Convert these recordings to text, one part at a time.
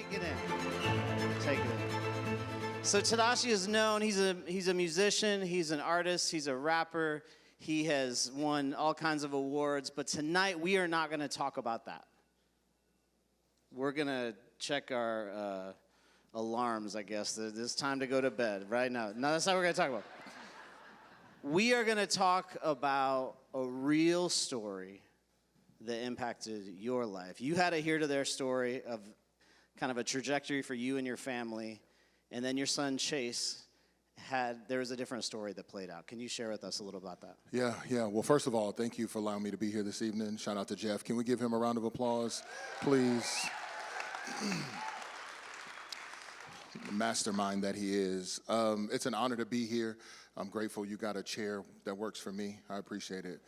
Take it in. Take it in. So Tedashii is known. He's a musician. He's an artist. He's a rapper. He has won all kinds of awards. But tonight we are not going to talk about that. We're going to check our alarms, I guess. It's time to go to bed right now. No, that's not what we're going to talk about. We are going to talk about a real story that impacted your life. You had to hear to their story of kind of a trajectory for you and your family, and then your son Chase there was a different story that played out. Can you share with us a little about that? Yeah. Well, first of all, thank you for allowing me to be here this evening. Shout out to Jeff. Can we give him a round of applause, please? The mastermind that he is. It's an honor to be here. I'm grateful you got a chair that works for me. I appreciate it.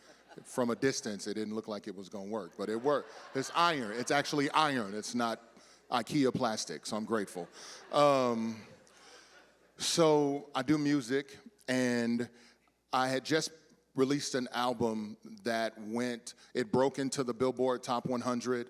From a distance, it didn't look like it was going to work, but it worked. It's iron. It's actually iron. It's not IKEA plastic, so I'm grateful. So I do music, and I had just released an album that it broke into the Billboard Top 100.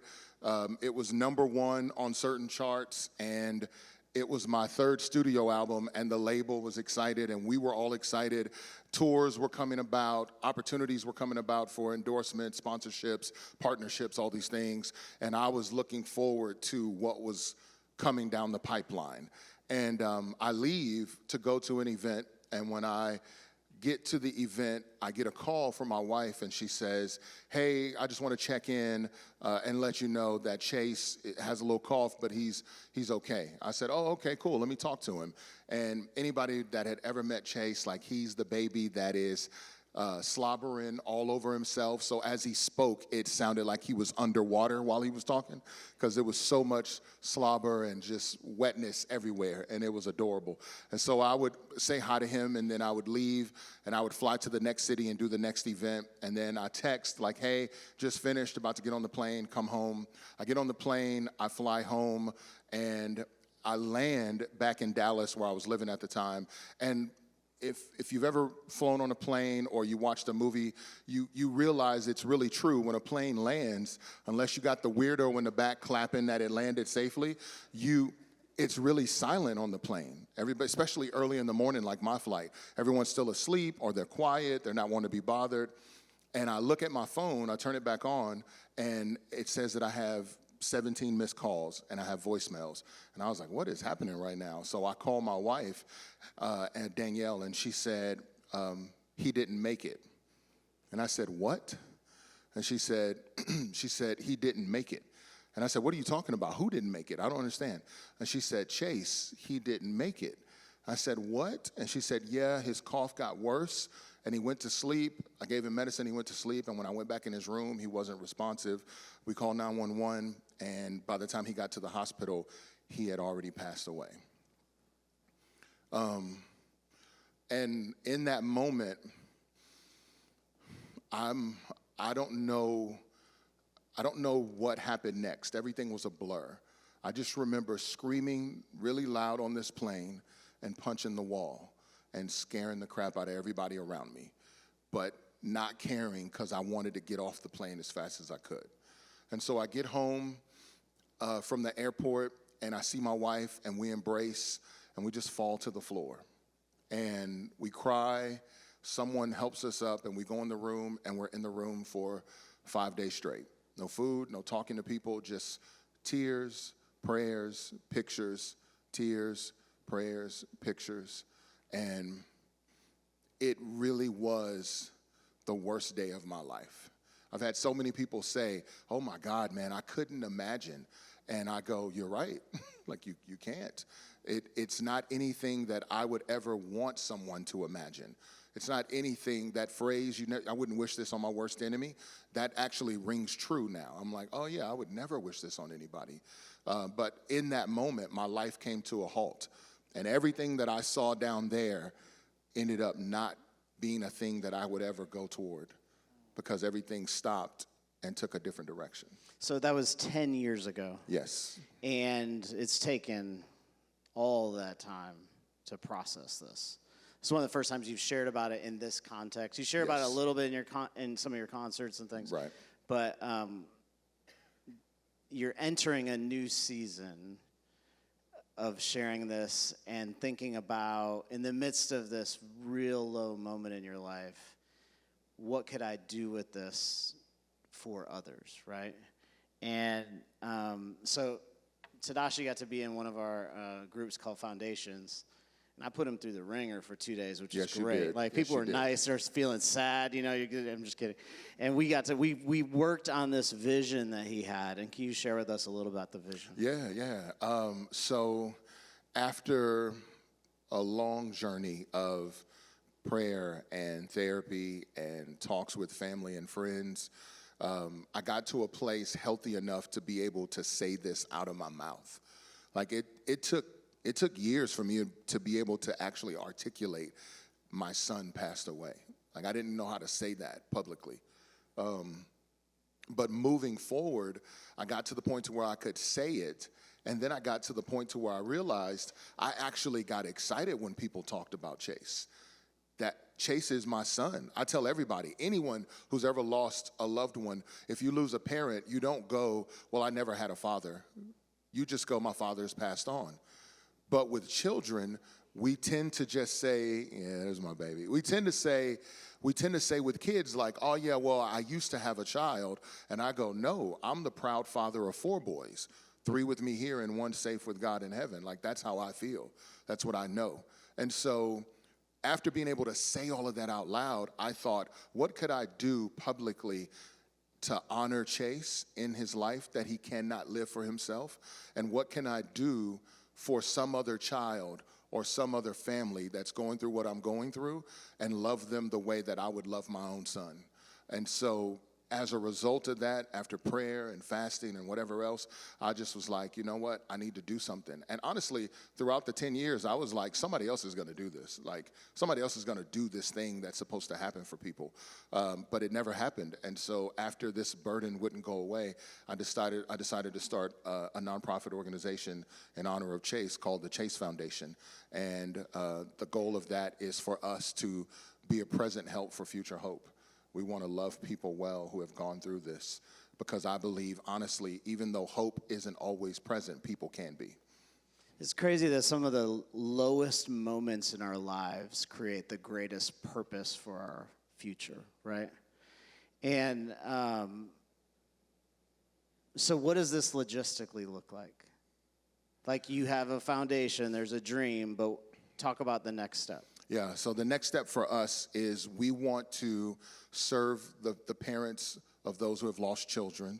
It was #1 on certain charts, and it was my third studio album, and the label was excited, and we were all excited. Tours were coming about, opportunities were coming about for endorsements, sponsorships, partnerships, all these things, and I was looking forward to what was coming down the pipeline. And I leave to go to an event, and when I get to the event, I get a call from my wife, and she says, "Hey, I just want to check in and let you know that Chase has a little cough, but he's okay." I said, "Oh, okay, cool. Let me talk to him." And anybody that had ever met Chase, like, he's the baby that is slobbering all over himself. So as he spoke, it sounded like he was underwater while he was talking, because there was so much slobber and just wetness everywhere, and it was adorable. And so I would say hi to him, and then I would leave, and I would fly to the next city and do the next event. And then I text like, "Hey, just finished, about to get on the plane, come home." I get on the plane, I fly home, and I land back in Dallas, where I was living at the time. And if you've ever flown on a plane or you watched a movie, you realize it's really true. When a plane lands, unless you got the weirdo in the back clapping that it landed safely, it's really silent on the plane. Everybody, especially early in the morning, like my flight, everyone's still asleep, or they're quiet, they're not wanting to be bothered. And I look at my phone, I turn it back on, and it says that I have 17 missed calls and I have voicemails. And I was like, what is happening right now? So I called my wife, Danielle, and she said, "He didn't make it." And I said, "What?" And she said, "He didn't make it." And I said, "What are you talking about? Who didn't make it? I don't understand." And she said, "Chase, he didn't make it." I said, "What?" And she said, "Yeah, his cough got worse and he went to sleep. I gave him medicine, he went to sleep, and when I went back in his room, he wasn't responsive. We called 911, and by the time he got to the hospital, he had already passed away." And in that moment, I don't know what happened next. Everything was a blur. I just remember screaming really loud on this plane and punching the wall and scaring the crap out of everybody around me, but not caring, because I wanted to get off the plane as fast as I could. And so I get home from the airport, and I see my wife, and we embrace, and we just fall to the floor. And we cry. Someone helps us up, and we go in the room, and we're in the room for 5 days straight. No food, no talking to people, just tears, prayers, pictures, tears, prayers, pictures. And it really was the worst day of my life. I've had so many people say, "Oh my God, man, I couldn't imagine." And I go, "You're right." Like, you can't. It's not anything that I would ever want someone to imagine. It's not anything, that phrase, I wouldn't wish this on my worst enemy, that actually rings true now. I'm like, oh yeah, I would never wish this on anybody. But in that moment, my life came to a halt. And everything that I saw down there ended up not being a thing that I would ever go toward, because everything stopped and took a different direction. So that was 10 years ago. Yes. And it's taken all that time to process this. It's one of the first times you've shared about it in this context. You share about it a little bit in some of your concerts and things. Right. But you're entering a new season of sharing this and thinking about, in the midst of this real low moment in your life, what could I do with this for others, right? And so Tedashii got to be in one of our groups called Foundations, and I put him through the ringer for 2 days, which is great. Did. Like, yes, people were nice, they're feeling sad, you know, I'm just kidding. And we worked on this vision that he had, and can you share with us a little about the vision? Yeah. So after a long journey of prayer and therapy and talks with family and friends, I got to a place healthy enough to be able to say this out of my mouth. Like, it took years for me to be able to actually articulate my son passed away. Like, I didn't know how to say that publicly. But moving forward, I got to the point to where I could say it, and then I got to the point to where I realized I actually got excited when people talked about Chase. That Chase is my son. I tell everybody, anyone who's ever lost a loved one, if you lose a parent, you don't go, well, I never had a father. You just go, my father's passed on. But with children, we tend to just say, yeah, there's my baby. We tend to say with kids like, oh yeah, well, I used to have a child. And I go, no, I'm the proud father of 4 boys, 3 with me here and 1 safe with God in heaven. Like, that's how I feel. That's what I know. And so after being able to say all of that out loud, I thought, what could I do publicly to honor Chase in his life that he cannot live for himself? And what can I do for some other child or some other family that's going through what I'm going through and love them the way that I would love my own son? And so as a result of that, after prayer and fasting and whatever else, I just was like, you know what? I need to do something. And honestly, throughout the 10 years, I was like, somebody else is going to do this. Like, somebody else is going to do this thing that's supposed to happen for people. But it never happened. And so after this burden wouldn't go away, I decided to start a nonprofit organization in honor of Chase called the Chase Foundation. And the goal of that is for us to be a present help for future hope. We want to love people well who have gone through this, because I believe, honestly, even though hope isn't always present, people can be. It's crazy that some of the lowest moments in our lives create the greatest purpose for our future, right? And so what does this logistically look like? Like, you have a foundation, there's a dream, but talk about the next step. Yeah, so the next step for us is we want to serve the parents of those who have lost children.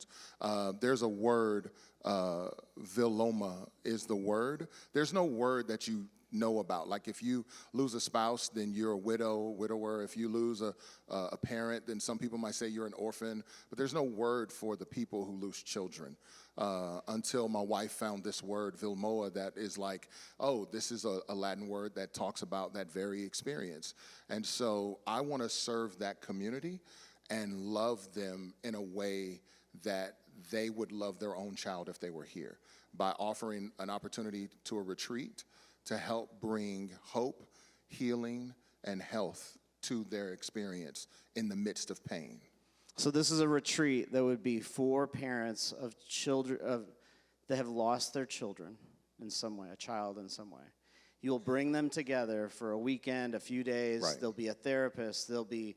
There's a word, viloma is the word. There's no word that you know about. Like, if you lose a spouse, then you're a widower. If you lose a parent, then some people might say you're an orphan. But there's no word for the people who lose children. Until my wife found this word, Vilmoa, that is like, oh, this is a Latin word that talks about that very experience. And so I want to serve that community and love them in a way that they would love their own child if they were here, by offering an opportunity to a retreat to help bring hope, healing, and health to their experience in the midst of pain. So this is a retreat that would be for parents of children that have lost their children in some way, a child in some way. You'll bring them together for a weekend, a few days. Right. There'll be a therapist. There'll be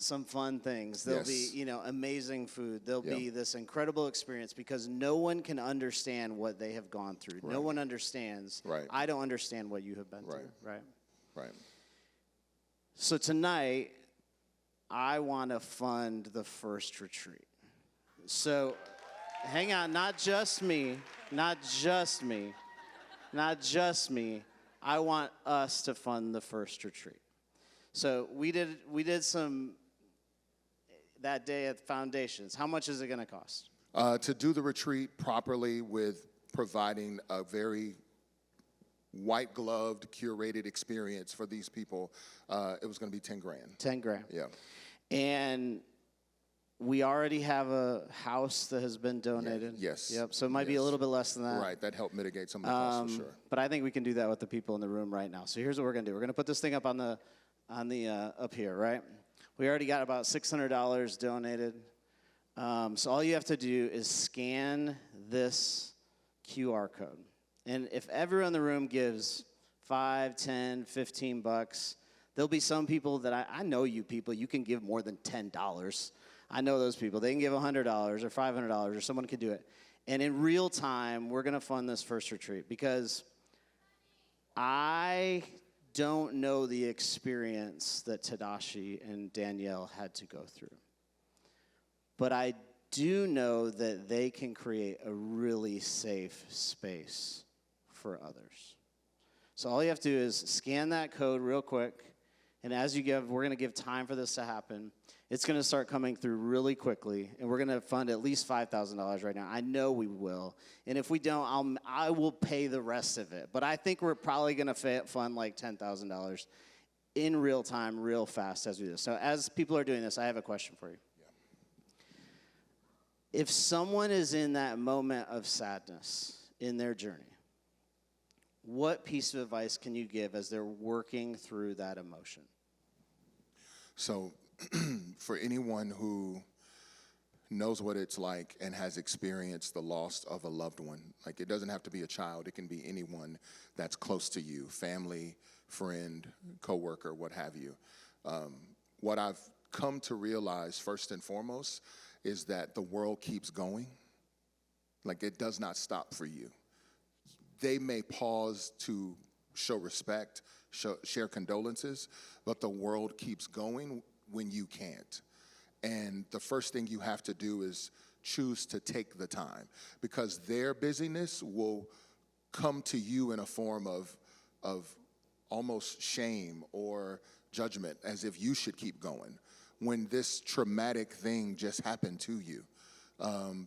some fun things. There'll Yes. be, amazing food. There'll be this incredible experience, because no one can understand what they have gone through. Right. No one understands. Right. I don't understand what you have been Right. through. Right. Right. So tonight, I want to fund the first retreat. So hang on, not just me. I want us to fund the first retreat. So we did some that day at Foundations. How much is it going to cost? To do the retreat properly with providing a very white-gloved, curated experience for these people, it was going to be 10 grand. 10 grand. Yeah. And we already have a house that has been donated. Yes. Yep. So it might be a little bit less than that. Right. That helped mitigate some of the costs, for sure. But I think we can do that with the people in the room right now. So here's what we're going to do. We're going to put this thing up on the up here, right? We already got about $600 donated. So all you have to do is scan this QR code. And if everyone in the room gives 5, 10, 15 bucks, there'll be some people that I know you people, you can give more than $10. I know those people. They can give $100 or $500 or someone could do it. And in real time, we're going to fund this first retreat because I don't know the experience that Tedashii and Danielle had to go through. But I do know that they can create a really safe space for others. So all you have to do is scan that code real quick, and as you give, we're going to give time for this to happen. It's going to start coming through really quickly, and we're going to fund at least $5,000 right now. I know we will, and if we don't, I will pay the rest of it. But I think we're probably going to fund like $10,000 in real time, real fast as we do this. So as people are doing this, I have a question for you. Yeah. If someone is in that moment of sadness in their journey, what piece of advice can you give as they're working through that emotion? So for anyone who knows what it's like and has experienced the loss of a loved one, like it doesn't have to be a child, it can be anyone that's close to you, family, friend, coworker, what have you. What I've come to realize first and foremost is that the world keeps going. Like it does not stop for you. They may pause to show respect, share condolences, but the world keeps going when you can't. And the first thing you have to do is choose to take the time, because their busyness will come to you in a form of almost shame or judgment, as if you should keep going when this traumatic thing just happened to you.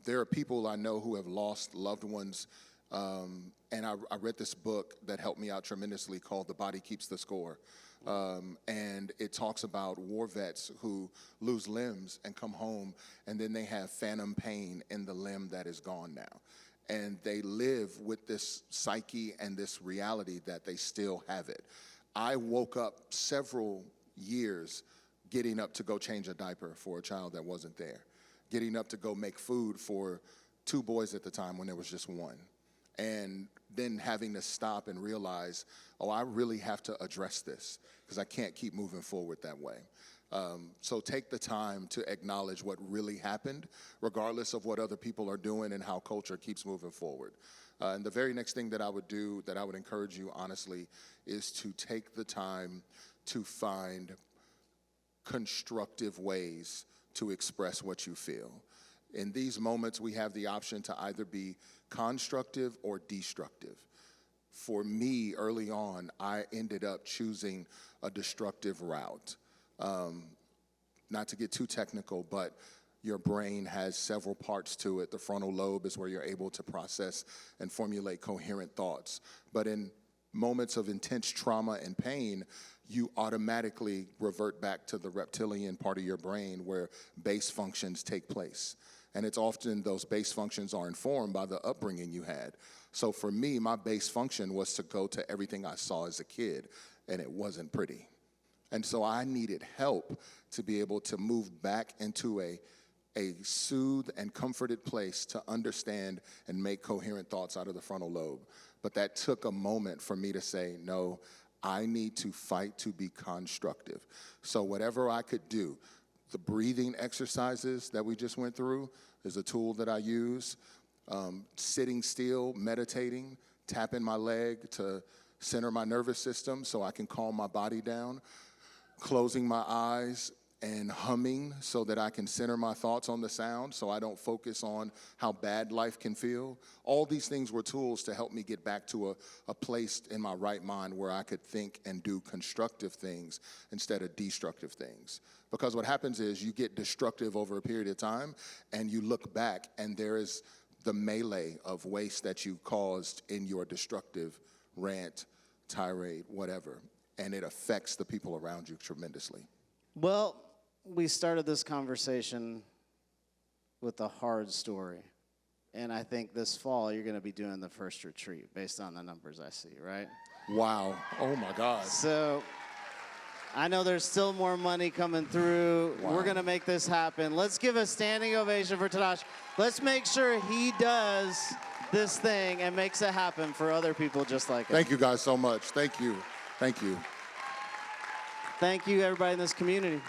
There are people I know who have lost loved ones, and I read this book that helped me out tremendously called The Body Keeps the Score. And it talks about war vets who lose limbs and come home, and then they have phantom pain in the limb that is gone now. And they live with this psyche and this reality that they still have it. I woke up several years getting up to go change a diaper for a child that wasn't there, getting up to go make food for 2 boys at the time when there was just 1. And then having to stop and realize, oh, I really have to address this because I can't keep moving forward that way. So take the time to acknowledge what really happened, regardless of what other people are doing and how culture keeps moving forward. And the very next thing that I would do, that I would encourage you, honestly, is to take the time to find constructive ways to express what you feel. In these moments, we have the option to either be constructive or destructive. For me, early on, I ended up choosing a destructive route. Not to get too technical, but your brain has several parts to it. The frontal lobe is where you're able to process and formulate coherent thoughts. But in moments of intense trauma and pain, you automatically revert back to the reptilian part of your brain where base functions take place. And it's often those base functions are informed by the upbringing you had. So for me, my base function was to go to everything I saw as a kid, and it wasn't pretty. And so I needed help to be able to move back into a soothed and comforted place to understand and make coherent thoughts out of the frontal lobe. But that took a moment for me to say, no, I need to fight to be constructive. So whatever I could do, the breathing exercises that we just went through is a tool that I use. Sitting still, meditating, tapping my leg to center my nervous system so I can calm my body down. Closing my eyes and humming so that I can center my thoughts on the sound so I don't focus on how bad life can feel. All these things were tools to help me get back to a place in my right mind where I could think and do constructive things instead of destructive things. Because what happens is you get destructive over a period of time and you look back and there is the melee of waste that you caused in your destructive rant, tirade, whatever. And it affects the people around you tremendously. Well, we started this conversation with a hard story. And I think this fall you're going to be doing the first retreat based on the numbers I see, right? Wow. Oh, my God. So I know there's still more money coming through. Wow. We're going to make this happen. Let's give a standing ovation for Tedashii. Let's make sure he does this thing and makes it happen for other people just like us. Thank you guys so much. Thank you. Thank you. Thank you, everybody in this community.